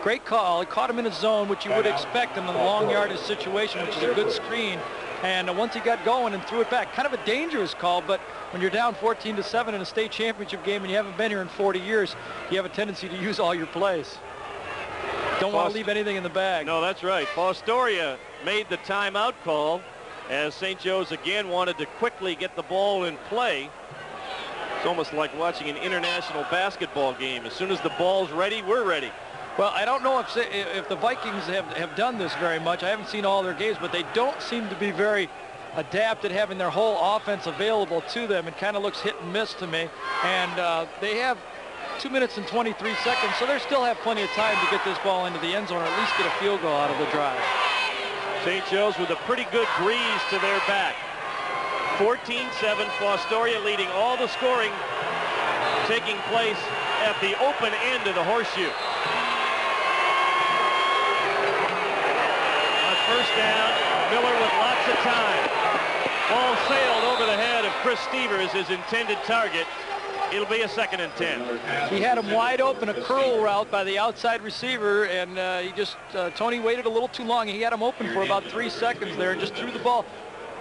Great call. He caught him in his zone, which you would expect in the long yardage situation, which is a good screen. And once he got going and threw it back, kind of a dangerous call, but when you're down 14-7 in a state championship game and you haven't been here in 40 years, you have a tendency to use all your plays. Don't want to leave anything in the bag. No, that's right. Fostoria made the timeout call as St. Joe's again wanted to quickly get the ball in play. It's almost like watching an international basketball game. As soon as the ball's ready, we're ready. Well, I don't know if the Vikings have done this very much. I haven't seen all their games, but they don't seem to be very adept at having their whole offense available to them. It kind of looks hit and miss to me. And they have 2 minutes and 23 seconds, so they still have plenty of time to get this ball into the end zone or at least get a field goal out of the drive. St. Joe's with a pretty good breeze to their back. 14-7, Fostoria leading all the scoring taking place at the open end of the horseshoe. First down, Miller with lots of time. Ball sailed over the head of Chris Stevers, his intended target. It'll be a 2nd and 10. He had him wide open, a curl route by the outside receiver, and Tony waited a little too long. He had him open for about 3 seconds there and just threw the ball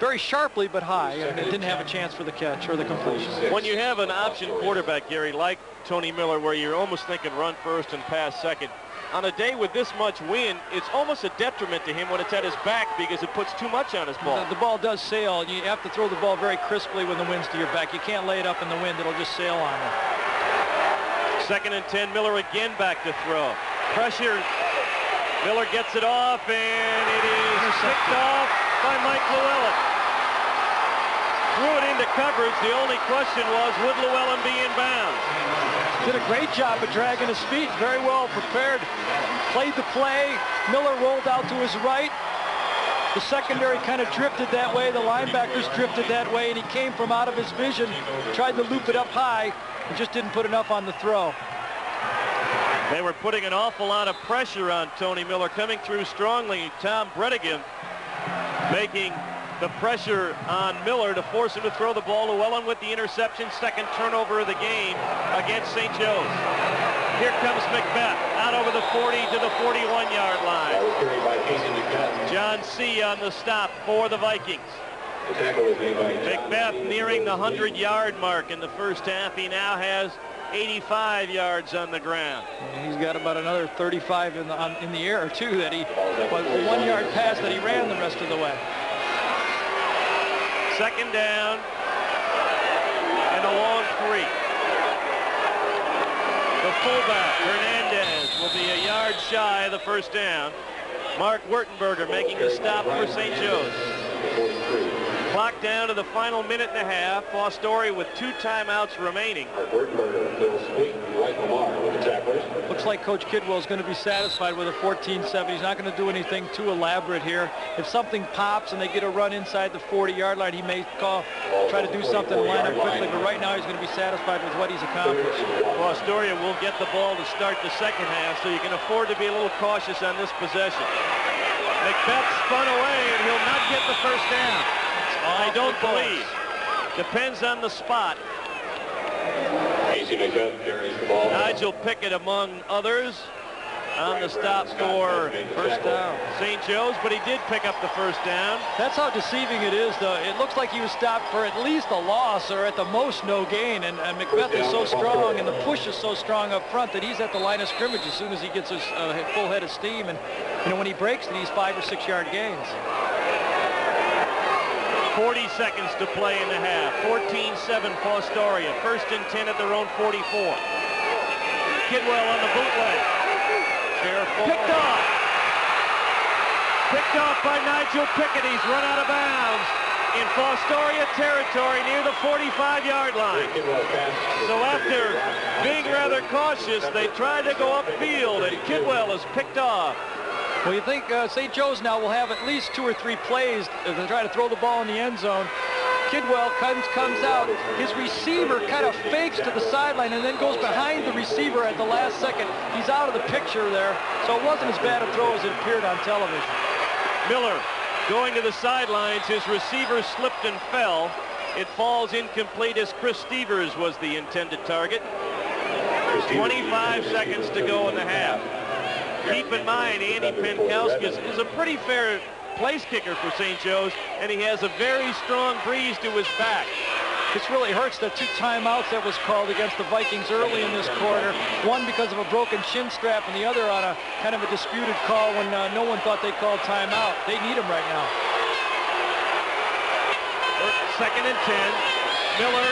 very sharply but high, and it didn't have a chance for the catch or the completion. When you have an option quarterback, Gary, like Tony Miller, where you're almost thinking run first and pass second, on a day with this much wind, it's almost a detriment to him when it's at his back because it puts too much on his ball. The ball does sail, and you have to throw the ball very crisply when the wind's to your back. You can't lay it up in the wind. It'll just sail on you. 2nd and 10, Miller again back to throw. Pressure. Miller gets it off, and it is picked off by Mike Llewellyn. Threw it into coverage. The only question was, would Llewellyn be in bounds? Did a great job of dragging his feet, very well prepared. Played the play. Miller rolled out to his right. The secondary kind of drifted that way. The linebackers drifted that way, and he came from out of his vision, tried to loop it up high, and just didn't put enough on the throw. They were putting an awful lot of pressure on Tony Miller, coming through strongly. Tom Bredigan making the pressure on Miller to force him to throw the ball. Llewellyn with the interception, 2nd turnover of the game against St. Joe's. Here comes Macbeth out over the 40 to the 41-yard line. John C. on the stop for the Vikings. Macbeth nearing the 100-yard mark in the first half. He now has 85 yards on the ground. And he's got about another 35 in the air, too, that he was a 1-yard pass that he ran the rest of the way. 2nd down and a long 3. The fullback, Hernandez, will be a yard shy of the first down. Mark Wurtenberger making the stop for St. Joe's. Clock down to the final minute and a half. Fostoria with 2 timeouts remaining. Looks like Coach Kidwell is going to be satisfied with a 14-7. He's not going to do anything too elaborate here. If something pops and they get a run inside the 40-yard line, he may try to do something and line up quickly, but right now he's going to be satisfied with what he's accomplished. Fostoria will get the ball to start the second half, so you can afford to be a little cautious on this possession. Macbeth spun away, and he'll not get the first down. I don't believe. Depends on the spot. Nigel Pickett among others on the stop for first down. St. Joe's, but he did pick up the first down. That's how deceiving it is, though. It looks like he was stopped for at least a loss or at the most no gain, and Macbeth is so strong and the push is so strong up front that he's at the line of scrimmage as soon as he gets his full head of steam, and when he breaks it, he's 5 or 6 yard gains. 40 seconds to play in the half. 14-7 Fostoria. 1st and 10 at their own 44. Kidwell on the bootleg. Careful. Picked off by Nigel Pickett. He's run out of bounds in Fostoria territory near the 45-yard line. So after being rather cautious, they tried to go upfield, and Kidwell is picked off. Well, you think St. Joe's now will have at least 2 or 3 plays to try to throw the ball in the end zone. Kidwell comes out. His receiver kind of fakes to the sideline and then goes behind the receiver at the last second. He's out of the picture there, so it wasn't as bad a throw as it appeared on television. Miller going to the sidelines. His receiver slipped and fell. It falls incomplete as Chris Stevers was the intended target. 25 seconds to go in the half. Keep in mind, Andy Penkowski is a pretty fair place kicker for St. Joe's, and he has a very strong breeze to his back. This really hurts the 2 timeouts that was called against the Vikings early in this quarter. One because of a broken shin strap and the other on a kind of a disputed call when no one thought they called timeout. They need him right now. 2nd and 10. Miller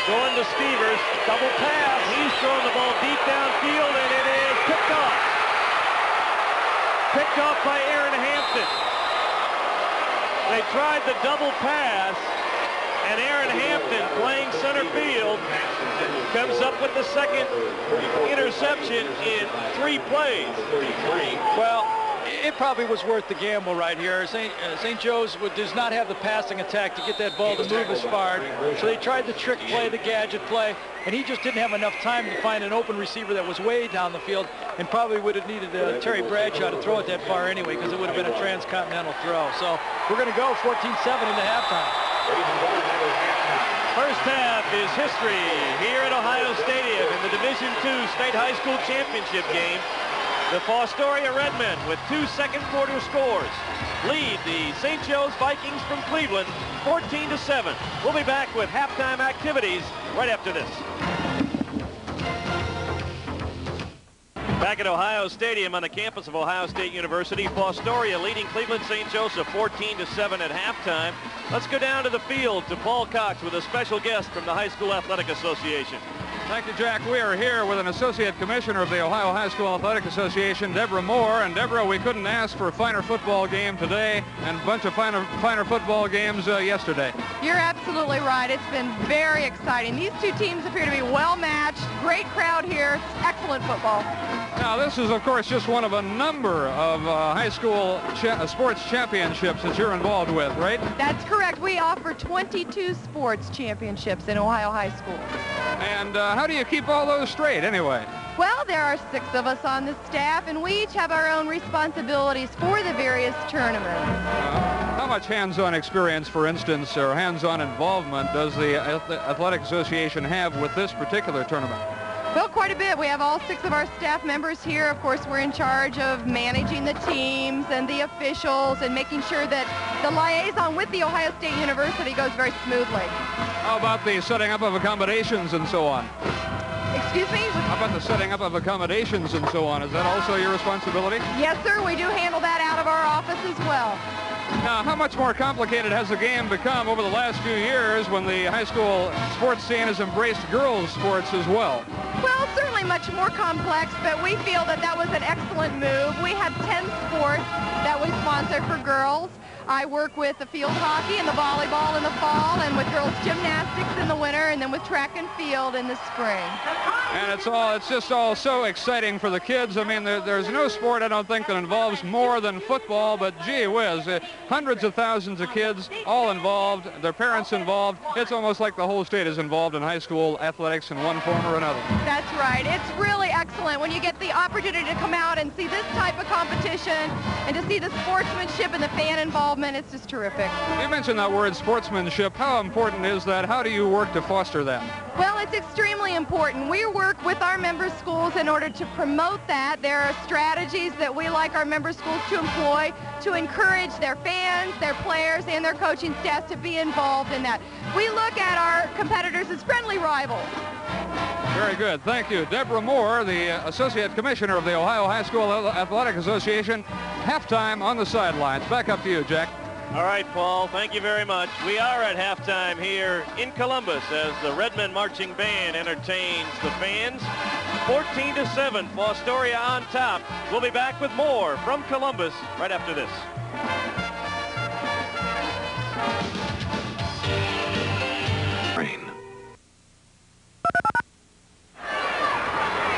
going to Stevers. Double pass. He's throwing the ball deep downfield, and it is picked off. Picked off by Aaron Hampton. They tried the double pass, and Aaron Hampton, playing center field, comes up with the 2nd interception in 3 plays. Well, it probably was worth the gamble right here. St. Joe's does not have the passing attack to get that ball to move as far, so they tried the trick play, the gadget play, and he just didn't have enough time to find an open receiver that was way down the field, and probably would have needed Terry Bradshaw to throw it that far anyway, because it would have been a transcontinental throw. So we're going to go 14-7 into halftime. First half is history here at Ohio Stadium in the Division II State High School Championship game. The Fostoria Redmen, with 2 second quarter scores, lead the St. Joe's Vikings from Cleveland 14-7. We'll be back with halftime activities right after this. Back at Ohio Stadium on the campus of Ohio State University, Fostoria leading Cleveland St. Joseph 14-7 at halftime. Let's go down to the field to Paul Cox with a special guest from the High School Athletic Association. Thank you, Jack. We are here with an Associate Commissioner of the Ohio High School Athletic Association, Deborah Moore. And Deborah, we couldn't ask for a finer football game today and a bunch of finer football games yesterday. You're absolutely right. It's been very exciting. These 2 teams appear to be well matched. Great crowd here. Excellent football. Now, this is, of course, just one of a number of high school sports championships that you're involved with, right? That's correct. We offer 22 sports championships in Ohio High School. And how do you keep all those straight, anyway? Well, there are 6 of us on the staff, and we each have our own responsibilities for the various tournaments. How much hands-on experience, for instance, or hands-on involvement does the Athletic Association have with this particular tournament? Well, quite a bit. We have all 6 of our staff members here. Of course, we're in charge of managing the teams and the officials and making sure that the liaison with the Ohio State University goes very smoothly. How about the setting up of accommodations and so on? Excuse me? How about the setting up of accommodations and so on? Is that also your responsibility? Yes, sir. We do handle that out of our office as well. Now, how much more complicated has the game become over the last few years when the high school sports scene has embraced girls' sports as well? Well, certainly much more complex, but we feel that that was an excellent move. We have 10 sports that we sponsor for girls. I work with the field hockey and the volleyball in the fall, and with girls gymnastics in the winter, and then with track and field in the spring. And it's just all so exciting for the kids. I mean, there's no sport, I don't think, that involves more than football, but gee whiz, hundreds of thousands of kids all involved, their parents involved. It's almost like the whole state is involved in high school athletics in one form or another. That's right. It's really excellent when you get the opportunity to come out and see this type of competition and to see the sportsmanship and the fan involvement. It's just terrific. You mentioned that word sportsmanship. How important is that? How do you work to foster that? Well, it's extremely important. We work with our member schools in order to promote that. There are strategies that we like our member schools to employ to encourage their fans, their players, and their coaching staff to be involved in that. We look at our competitors as friendly rivals. Very good. Thank you. Deborah Moore, the Associate Commissioner of the Ohio High School Athletic Association. Halftime on the sidelines. Back up to you, Jack. All right, Paul, thank you very much. We are at halftime here in Columbus as the Redmen Marching Band entertains the fans. 14-7, Fostoria on top. We'll be back with more from Columbus right after this.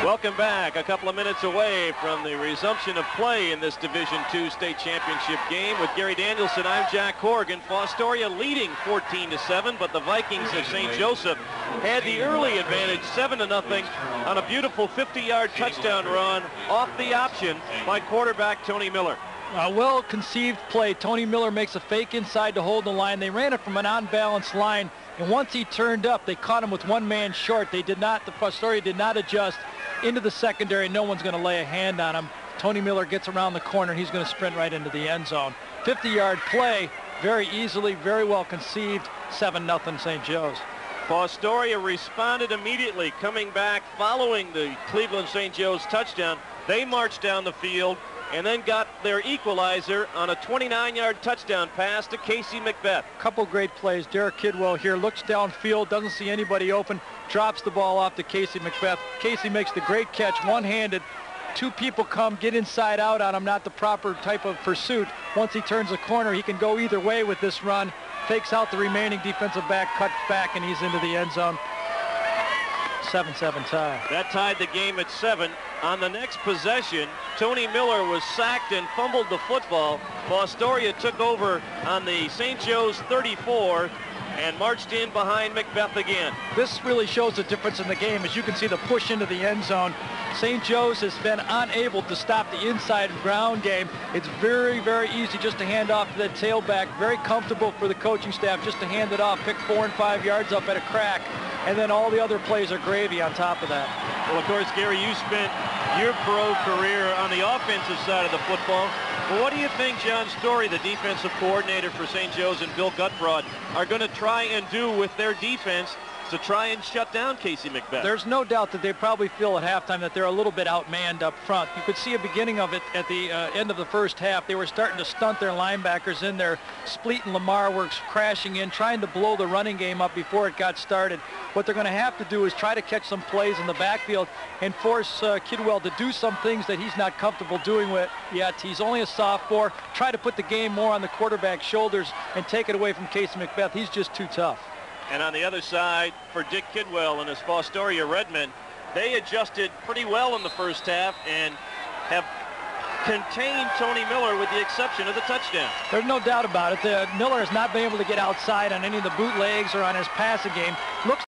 Welcome back. A couple of minutes away from the resumption of play in this Division II state championship game. With Gary Danielson, I'm Jack Corrigan. Fostoria leading 14-7, but the Vikings of St. Joseph had the early advantage 7-0 on a beautiful 50-yard touchdown run off the option by quarterback Tony Miller. A well-conceived play. Tony Miller makes a fake inside to hold the line. They ran it from an unbalanced line, and once he turned up, they caught him with one man short. The Fostoria did not adjust into the secondary. No one's going to lay a hand on him. Tony Miller gets around the corner, and he's going to sprint right into the end zone. 50-yard play, very easily, very well conceived, 7-0 St. Joe's. Fostoria responded immediately, coming back following the Cleveland St. Joe's touchdown. They marched down the field and then got their equalizer on a 29-yard touchdown pass to Casey McBeth. Couple great plays. Derek Kidwell here looks downfield, doesn't see anybody open, drops the ball off to Casey McBeth. Casey makes the great catch, one-handed. Two people come, get inside out on him, not the proper type of pursuit. Once he turns the corner, he can go either way with this run. Fakes out the remaining defensive back, cuts back, and he's into the end zone. 7-7 tie. That tied the game at 7. On the next possession, Tony Miller was sacked and fumbled the football. Fostoria took over on the St. Joe's 34 and marched in behind McBeth again. This really shows the difference in the game. As you can see, the push into the end zone. St. Joe's has been unable to stop the inside ground game. It's very, very easy just to hand off to the tailback. Very comfortable for the coaching staff just to hand it off, pick 4 and 5 yards up at a crack, and then all the other plays are gravy on top of that. Well, of course, Gary, you spent your pro career on the offensive side of the football. Well, what do you think John Story, the defensive coordinator for St. Joe's, and Bill Gutbrod are going to try and do with their defense to try and shut down Casey McBeth? There's no doubt that they probably feel at halftime that they're a little bit outmanned up front. You could see a beginning of it at the end of the first half. They were starting to stunt their linebackers in there. Spleet and Lamar were crashing in, trying to blow the running game up before it got started. What they're going to have to do is try to catch some plays in the backfield and force Kidwell to do some things that he's not comfortable doing with yet. He's only a sophomore. Try to put the game more on the quarterback's shoulders and take it away from Casey McBeth. He's just too tough. And on the other side, for Dick Kidwell and his Fostoria Redmen, they adjusted pretty well in the first half and have contained Tony Miller with the exception of the touchdown. There's no doubt about it. Miller has not been able to get outside on any of the bootlegs or on his passing game. Looks